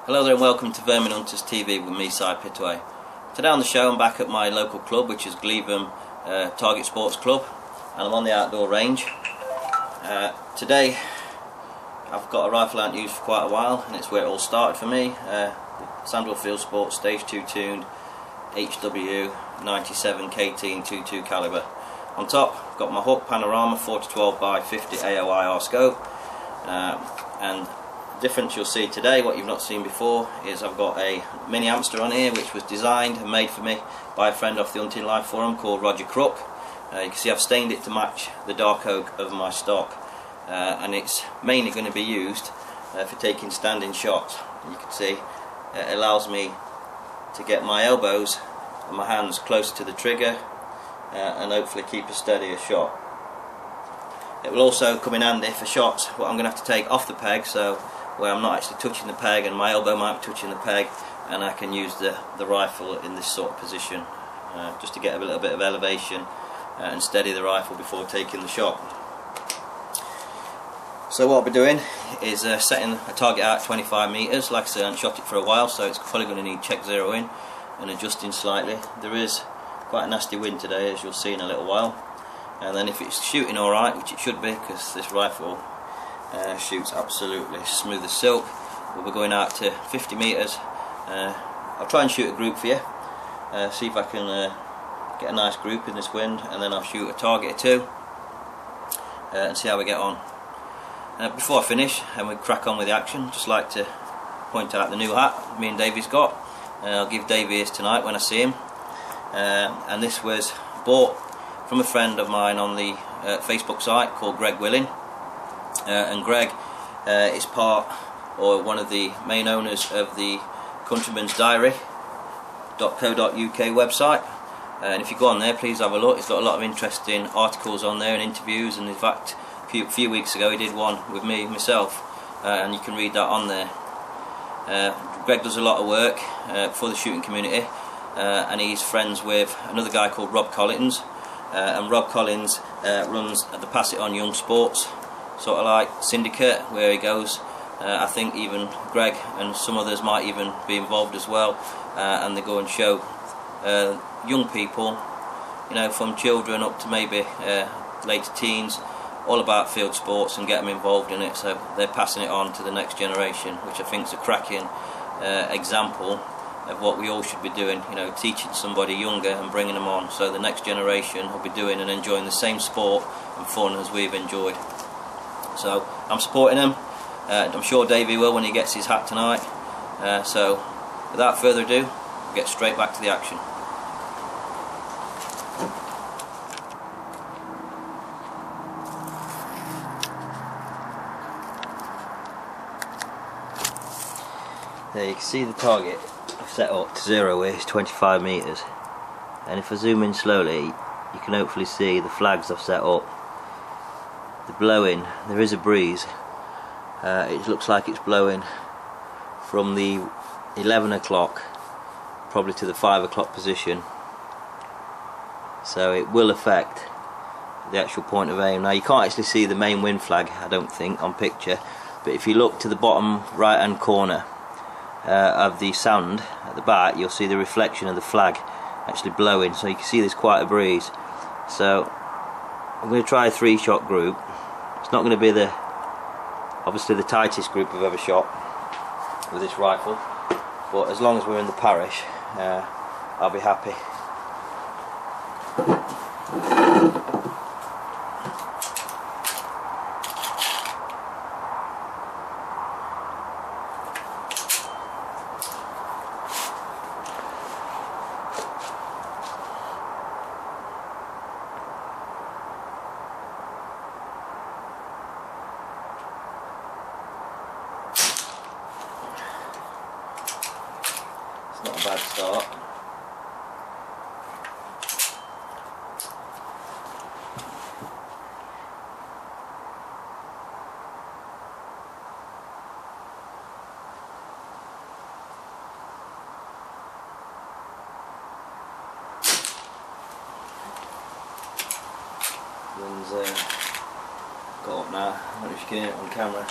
Hello there and welcome to Vermin Hunters TV with me, Si Pitway. Today on the show I'm back at my local club, which is Gleveham Target Sports Club, and I'm on the outdoor range. Today I've got a rifle I haven't used for quite a while, and it's where it all started for me. Sandwell Field Sports Stage 2 tuned HW97KT in 22 caliber. On top I've got my Hawk Panorama 40-12 by 50 AOIR scope, and the difference you'll see today, what you've not seen before, is I've got a mini hamster on here which was designed and made for me by a friend off the Hunting Life forum called Roger Crook. You can see I've stained it to match the dark oak of my stock, and it's mainly going to be used for taking standing shots. You can see it allows me to get my elbows and my hands closer to the trigger and hopefully keep a steadier shot. It will also come in handy for shots what I'm going to have to take off the peg, so where I'm not actually touching the peg and my elbow might be touching the peg, and I can use the rifle in this sort of position just to get a little bit of elevation and steady the rifle before taking the shot. So what I'll be doing is setting a target out at 25 metres. Like I said, I haven't shot it for a while, so it's probably going to need check zero in and adjusting slightly. There is quite a nasty wind today, as you'll see in a little while, and then if it's shooting alright, which it should be because this rifle shoots absolutely smooth as silk, we'll be going out to 50 metres. I'll try and shoot a group for you, see if I can get a nice group in this wind, and then I'll shoot a target or two and see how we get on. Before I finish and we crack on with the action, just like to point out the new hat me and Davy's got. I'll give Davy his tonight when I see him, and this was bought from a friend of mine on the Facebook site called Greg Willing. And Greg is part, or one of the main owners of the Countryman's Diary.co.uk website, and if you go on there, please have a look. He's got a lot of interesting articles on there and interviews, and in fact a few weeks ago he did one with myself, and you can read that on there. Greg does a lot of work for the shooting community, and he's friends with another guy called Rob Collins, and Rob Collins runs the Pass It On Young Sports sort of like syndicate, where he goes. I think even Greg and some others might even be involved as well, and they go and show young people, you know, from children up to maybe later teens, all about field sports, and get them involved in it. So they're passing it on to the next generation, which I think is a cracking example of what we all should be doing, you know, teaching somebody younger and bringing them on, so the next generation will be doing and enjoying the same sport and fun as we've enjoyed. So I'm supporting him. I'm sure Davy will when he gets his hat tonight. So without further ado, we'll get straight back to the action. There you can see the target I've set up to zero, is 25 metres, and if I zoom in slowly you can hopefully see the flags I've set up. The blowing, there is a breeze. It looks like it's blowing from the 11 o'clock probably to the 5 o'clock position, so it will affect the actual point of aim. Now you can't actually see the main wind flag, I don't think, on picture, but if you look to the bottom right hand corner of the sand at the back, you'll see the reflection of the flag actually blowing, so you can see there's quite a breeze. So I'm going to try a 3-shot group. It's not going to be obviously the tightest group I've ever shot with this rifle, but as long as we're in the parish, I'll be happy. It's not a bad start. Wind's got up now. I don't know if you can hear it on camera.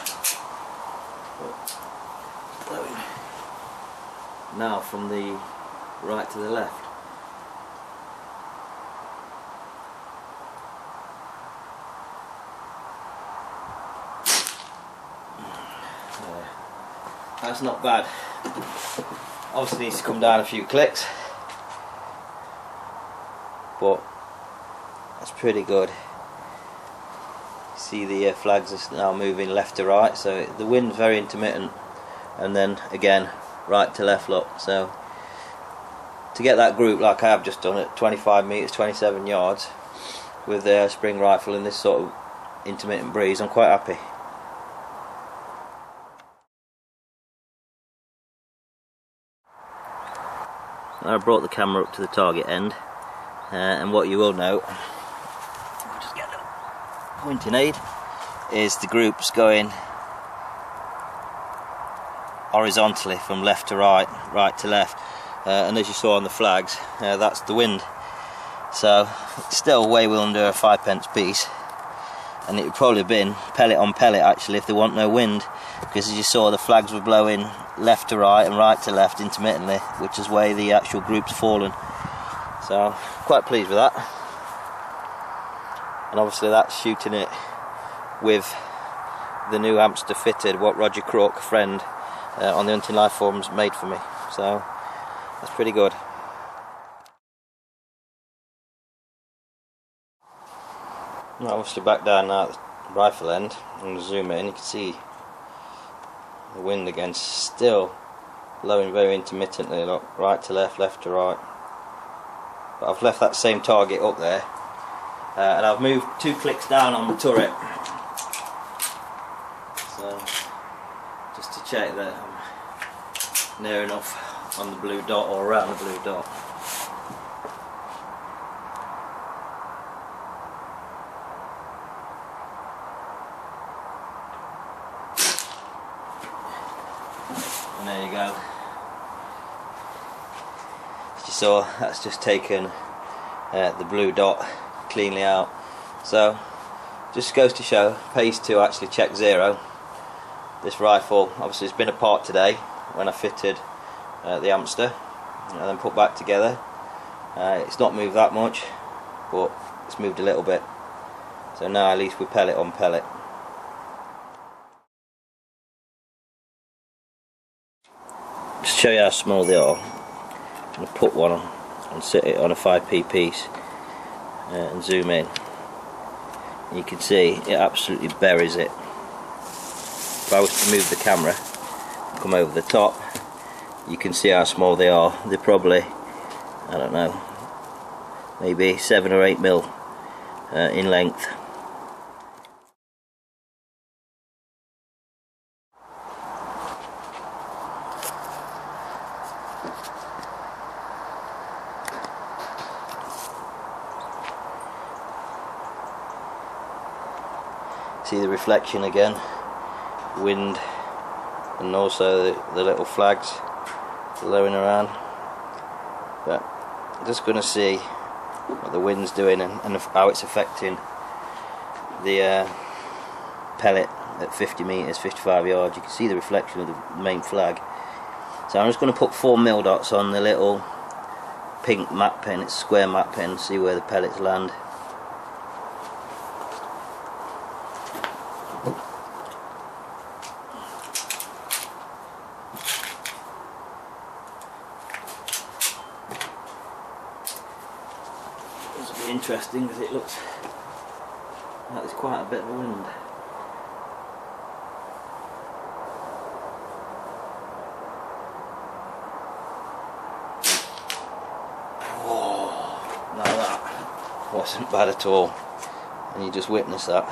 But, now from the right to the left. That's not bad. Obviously needs to come down a few clicks, but that's pretty good. See the flags are now moving left to right, so the wind's very intermittent, and then again right to left, look. So to get that group like I have just done at 25 metres, 27 yards with the spring rifle in this sort of intermittent breeze, I'm quite happy. I brought the camera up to the target end, and what you will note, I'll just get the pointing aid, is the groups going horizontally from left to right, right to left, and as you saw on the flags, that's the wind. So it's still way under a 5p piece, and it would probably have been pellet on pellet actually if there wasn't no wind, because as you saw the flags were blowing left to right and right to left intermittently, which is where the actual group's fallen. So quite pleased with that, and obviously that's shooting it with the new hamster fitted, what Roger Crook, a friend on the Hunting Life forums, made for me. So that's pretty good. Now obviously back down now at the rifle end, and zoom in, you can see the wind again, still blowing very intermittently, look, right to left, left to right. But I've left that same target up there, and I've moved 2 clicks down on the turret, so just to check that I'm near enough on the blue dot or around the blue dot. And there you go. As you saw, that's just taken the blue dot cleanly out. So just goes to show, pays to actually check zero. This rifle obviously has been apart today when I fitted the hamster and then put back together. It's not moved that much, but it's moved a little bit. So now at least we're pellet on pellet. Just to show you how small they are, I'm going to put one on and sit it on a 5p piece and zoom in. You can see it absolutely buries it. If I was to move the camera, come over the top, you can see how small they are. They're probably, I don't know, maybe 7 or 8mm in length. See the reflection again, wind, and also the little flags blowing around. But I'm just going to see what the wind's doing and how it's affecting the pellet at 50 metres, 55 yards. You can see the reflection of the main flag. So I'm just going to put 4mm dots on the little pink map pen, it's a square map pen, see where the pellets land. Interesting because it looks like there's quite a bit of wind. Whoa, now that wasn't bad at all, and you just witnessed that.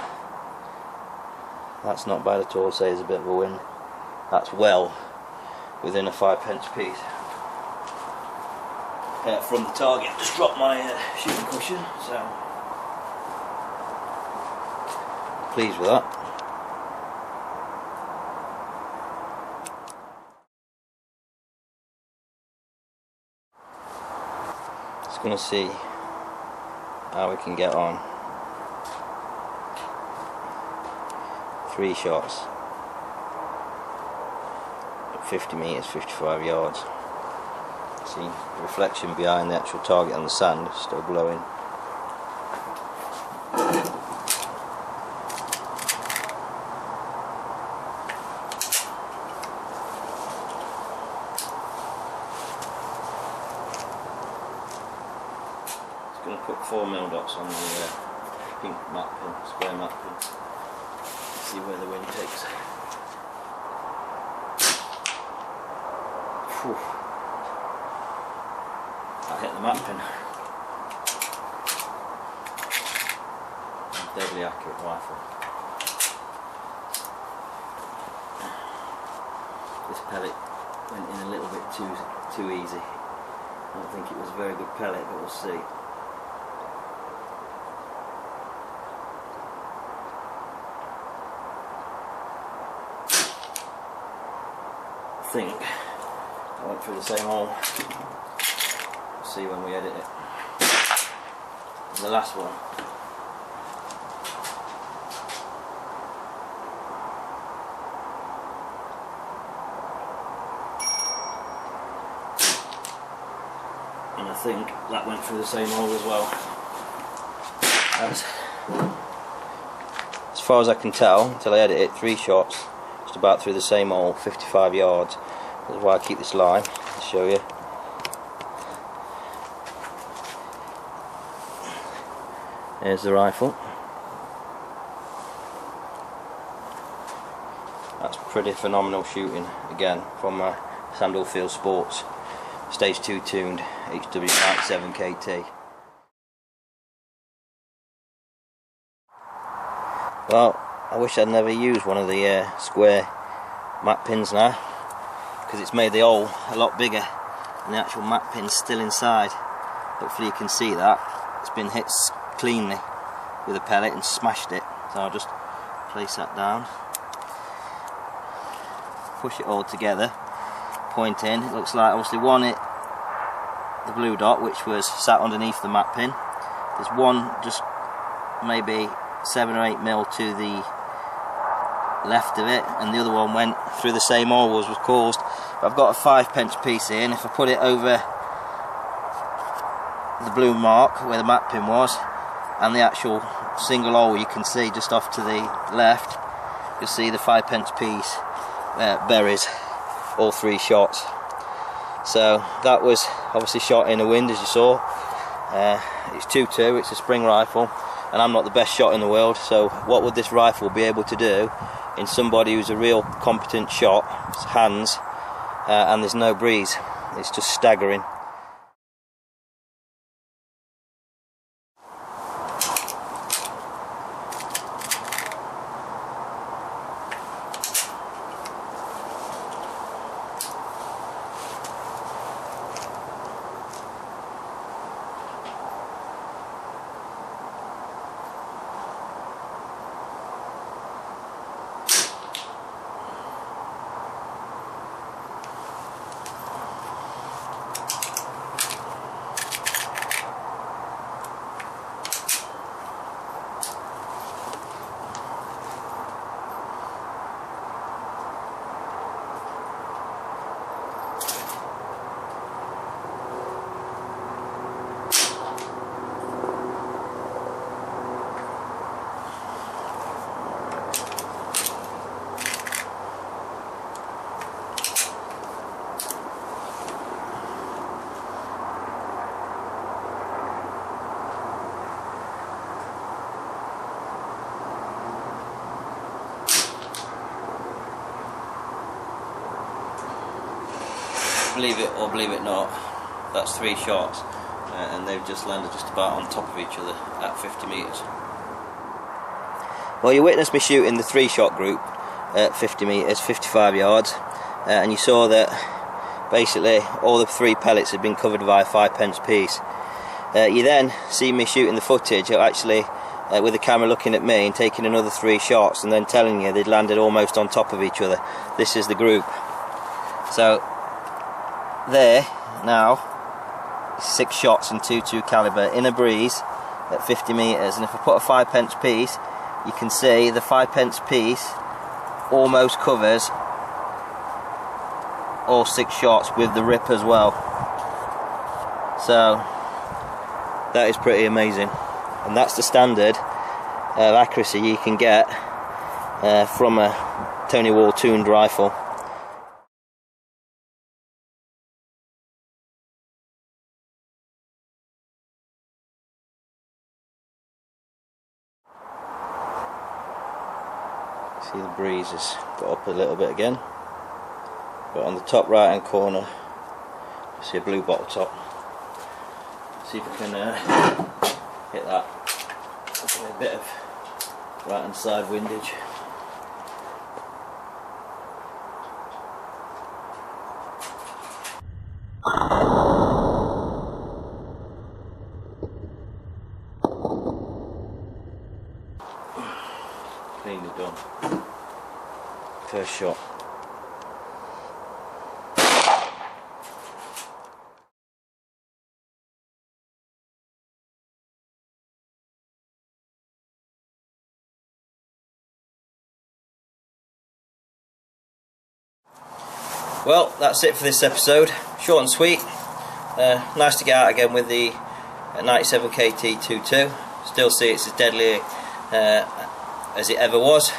That's not bad at all, say there's a bit of a wind. That's well within a 5p piece. From the target, I've just dropped my shooting cushion, so pleased with that. Just going to see how we can get on. 3 shots at 50 metres, 55 yards. See the reflection behind the actual target on the sand, still glowing. Just going to put 4mm dots on the pink map pin, square map pin. See where the wind takes. Whew. I hit the map pin. Deadly accurate rifle. This pellet went in a little bit too easy. I don't think it was a very good pellet, but we'll see. I think I went through the same hole. We'll see when we edit it. And the last one. And I think that went through the same hole as well. As far as I can tell, until I edit it, 3 shots, just about through the same hole, 55 yards. That's why I keep this line, I'll show you. There's the rifle. That's pretty phenomenal shooting, again, from Sandwell Field Sports. Stage 2 tuned HW97KT. Well, I wish I'd never used one of the square map pins now, because it's made the hole a lot bigger and the actual map pin's still inside. Hopefully you can see that. It's been hit cleanly with a pellet and smashed it. So I'll just place that down, push it all together, point in. It looks like obviously one hit the blue dot, which was sat underneath the map pin. There's one just maybe 7 or 8 mil to the left of it, and the other one went through the same hole as was caused. But I've got a 5p piece here, and if I put it over the blue mark where the map pin was and the actual single hole, you can see just off to the left, you'll see the 5p piece buries all 3 shots. So that was obviously shot in the wind, as you saw. It's 2.2, it's a spring rifle, and I'm not the best shot in the world, so what would this rifle be able to do in somebody who's a real competent shot, hands, and there's no breeze? It's just staggering. Believe it or believe it not, that's 3 shots, and they've just landed just about on top of each other at 50 metres. Well, you witnessed me shooting the 3-shot group at 50 metres, 55 yards, and you saw that basically all the 3 pellets had been covered by a 5p piece. You then see me shooting the footage, actually with the camera looking at me and taking another 3 shots and then telling you they'd landed almost on top of each other. This is the group. So there now, 6 shots in .22 caliber in a breeze at 50 metres, and if I put a 5p piece, you can see the 5p piece almost covers all 6 shots with the rip as well. So that is pretty amazing, and that's the standard of accuracy you can get from a Tony Wall tuned rifle. See, the breeze has got up a little bit again, but on the top right hand corner you see a blue bottle top. See if we can hit that with a bit of right hand side windage. Cleanly done. First shot. Well, that's it for this episode. Short and sweet. Nice to get out again with the 97KT 22. Still see it's as deadly as it ever was.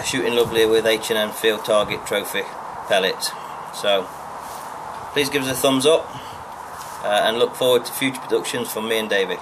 Shooting lovely with HW Field Target Trophy pellets. So please give us a thumbs up and look forward to future productions from me and Davy.